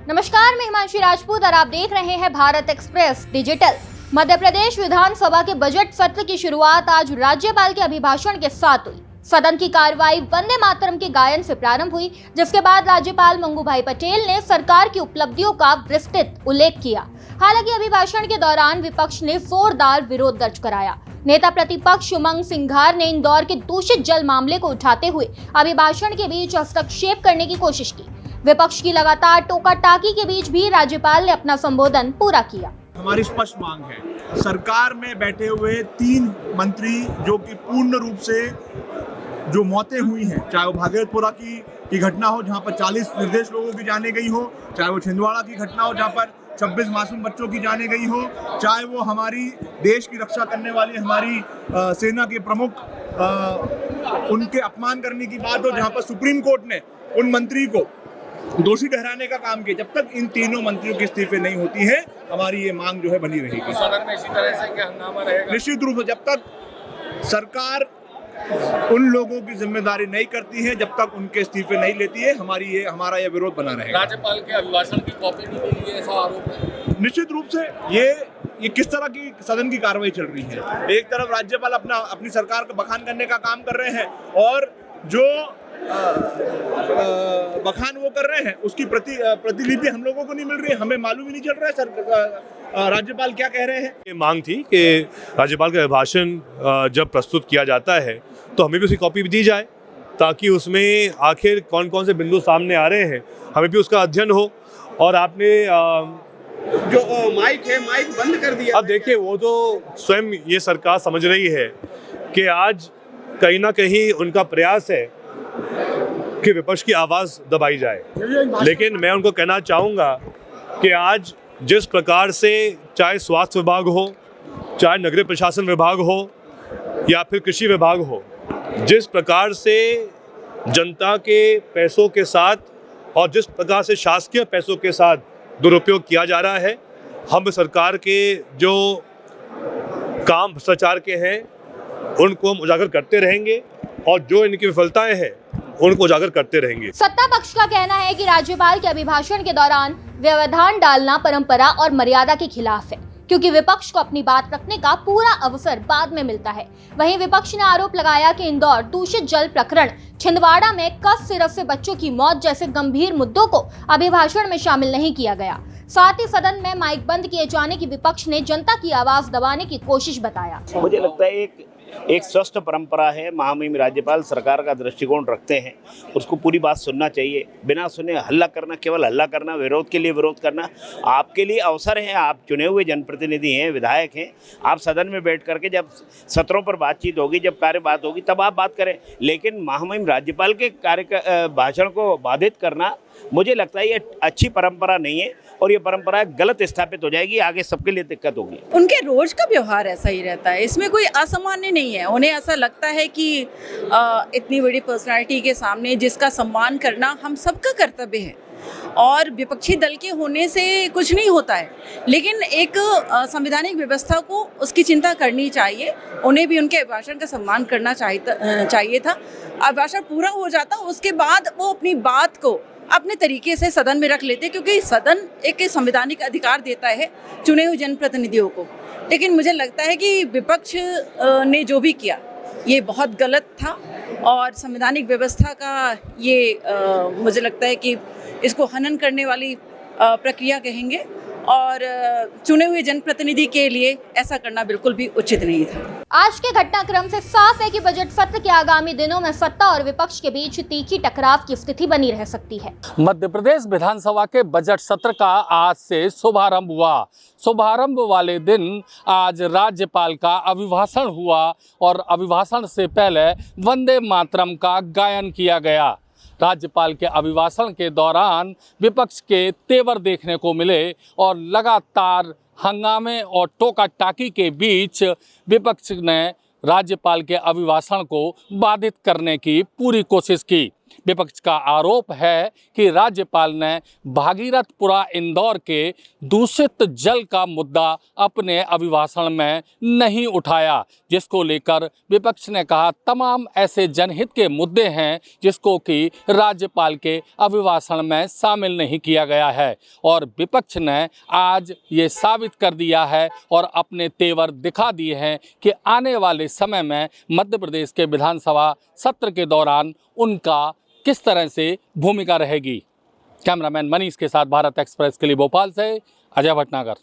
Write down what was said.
नमस्कार, मैं हिमांशी राजपूत और आप देख रहे हैं भारत एक्सप्रेस डिजिटल। मध्य प्रदेश विधानसभा के बजट सत्र की शुरुआत आज राज्यपाल के अभिभाषण के साथ हुई। सदन की कार्रवाई वंदे मातरम के गायन से प्रारंभ हुई, जिसके बाद राज्यपाल मंगूभाई पटेल ने सरकार की उपलब्धियों का विस्तृत उल्लेख किया। हालांकि अभिभाषण के दौरान विपक्ष ने जोरदार विरोध दर्ज कराया। नेता प्रतिपक्ष उमंग सिंघार ने इंदौर के दूषित जल मामले को उठाते हुए अभिभाषण के बीच हस्तक्षेप करने की कोशिश की। विपक्ष की लगातार टोका टाकी के बीच भी राज्यपाल ने अपना संबोधन पूरा किया। हमारी स्पष्ट मांग है, सरकार में बैठे हुए 3 मंत्री जो कि पूर्ण रूप से जो मौतें हुई हैं, चाहे वो भागलपुरा की घटना हो जहां पर 40 निर्दोष लोगों की जाने गई हो, चाहे वो छिंदवाड़ा की घटना हो जहां पर 26 मासूम बच्चों की जाने गई हो, चाहे वो हमारी देश की रक्षा करने वाली हमारी सेना के प्रमुख उनके अपमान करने की बात हो, जहां पर सुप्रीम कोर्ट ने उन मंत्री को दोषी ठहराने का काम किया। जब तक इन तीनों मंत्रियों के इस्तीफे नहीं होती है, हमारी ये मांग जो है बनी रहेगी। सदन में इसी तरह से क्या हंगामा रहेगा? निश्चित रूप से जब तक सरकार उन लोगों की जिम्मेदारी नहीं करती है, जब तक उनके इस्तीफे नहीं लेती है, हमारा ये विरोध बना रहेगा। राज्यपाल के अभिभाषण की कॉपी नहीं मिली है, ऐसा आरोप है। निश्चित रूप से ये किस तरह की सदन की कार्रवाई चल रही है। एक तरफ राज्यपाल अपनी सरकार को बखान करने का काम कर रहे हैं और जो बखान वो कर रहे हैं उसकी प्रतिलिपि हम लोगों को नहीं मिल रही है, हमें मालूम ही नहीं चल रहा है राज्यपाल क्या कह रहे हैं। ये मांग थी कि राज्यपाल का अभिभाषण जब प्रस्तुत किया जाता है तो हमें भी उसकी कॉपी दी जाए, ताकि उसमें आखिर कौन कौन से बिंदु सामने आ रहे हैं, हमें भी उसका अध्ययन हो। और आपने जो माइक है, माइक बंद कर दिया। अब देखिए, वो तो स्वयं ये सरकार समझ रही है कि आज कहीं ना कहीं उनका प्रयास है कि विपक्ष की आवाज़ दबाई जाए। लेकिन मैं उनको कहना चाहूँगा कि आज जिस प्रकार से चाहे स्वास्थ्य विभाग हो, चाहे नगरीय प्रशासन विभाग हो या फिर कृषि विभाग हो, जिस प्रकार से जनता के पैसों के साथ और जिस प्रकार से शासकीय पैसों के साथ दुरुपयोग किया जा रहा है, हम सरकार के जो काम भ्रष्टाचार के हैं उनको हम उजागर करते रहेंगे और जो इनकी विफलताएं हैं उनको उजागर करते रहेंगे। सत्ता पक्ष का कहना है कि राज्यपाल के अभिभाषण के दौरान व्यवधान डालना परंपरा और मर्यादा के खिलाफ है, क्योंकि विपक्ष को अपनी बात रखने का पूरा अवसर बाद में मिलता है। वहीं विपक्ष ने आरोप लगाया कि इंदौर दूषित जल प्रकरण, छिंदवाड़ा में कस सिरप से बच्चों की मौत जैसे गंभीर मुद्दों को अभिभाषण में शामिल नहीं किया गया। साथ ही सदन में माइक बंद किए जाने की विपक्ष ने जनता की आवाज दबाने की कोशिश बताया। मुझे लगता है एक स्वस्थ परंपरा है। महामहिम राज्यपाल सरकार का दृष्टिकोण रखते हैं, उसको पूरी बात सुनना चाहिए। बिना सुने हल्ला करना, केवल हल्ला करना, विरोध के लिए विरोध करना आपके लिए अवसर है। आप चुने हुए जनप्रतिनिधि हैं, विधायक हैं। आप सदन में बैठ करके जब सत्रों पर बातचीत होगी, जब कार्य बात होगी, तब आप बात करें। लेकिन महामहिम राज्यपाल के भाषण को बाधित करना, मुझे लगता है ये अच्छी परंपरा नहीं है और ये परंपरा गलत स्थापित हो जाएगी, आगे सबके लिए दिक्कत होगी। उनके रोज का व्यवहार ऐसा ही रहता है, इसमें कोई असामान्य नहीं है। उन्हें ऐसा लगता है कि इतनी बड़ी पर्सनालिटी के सामने जिसका सम्मान करना हम सबका कर्तव्य है और विपक्षी दल के होने से कुछ नहीं होता है। लेकिन एक संवैधानिक व्यवस्था को उसकी चिंता करनी चाहिए। उन्हें भी उनके अभिभाषण का सम्मान करना चाहिए था। अभिभाषण पूरा हो जाता, उसके बाद वो अपनी बात को अपने तरीके से सदन में रख लेते, क्योंकि सदन एक संवैधानिक अधिकार देता है चुने हुए जनप्रतिनिधियों को। लेकिन मुझे लगता है कि विपक्ष ने जो भी किया ये बहुत गलत था और संवैधानिक व्यवस्था का ये मुझे लगता है कि इसको हनन करने वाली प्रक्रिया कहेंगे और चुने हुए जनप्रतिनिधि के लिए ऐसा करना बिल्कुल भी उचित नहीं था। आज के घटनाक्रम से साफ है कि बजट सत्र के आगामी दिनों में सत्ता और विपक्ष के बीच तीखी टकराव की स्थिति बनी रह सकती है। मध्य प्रदेश विधानसभा के बजट सत्र का आज से शुभारंभ हुआ। शुभारंभ वाले दिन आज राज्यपाल का अभिभाषण हुआ और अभिभाषण से पहले वंदे मातरम का गायन किया गया। राज्यपाल के अभिभाषण के दौरान विपक्ष के तेवर देखने को मिले और लगातार हंगामे और टोका टाकी के बीच विपक्ष ने राज्यपाल के अभिभाषण को बाधित करने की पूरी कोशिश की। विपक्ष का आरोप है कि राज्यपाल ने भागीरथपुरा इंदौर के दूषित जल का मुद्दा अपने अभिभाषण में नहीं उठाया, जिसको लेकर विपक्ष ने कहा तमाम ऐसे जनहित के मुद्दे हैं जिसको कि राज्यपाल के अभिभाषण में शामिल नहीं किया गया है। और विपक्ष ने आज ये साबित कर दिया है और अपने तेवर दिखा दिए हैं कि आने वाले समय में मध्य प्रदेश के विधानसभा सत्र के दौरान उनका किस तरह से भूमिका रहेगी। कैमरामैन मनीष के साथ भारत एक्सप्रेस के लिए भोपाल से अजय भटनागर।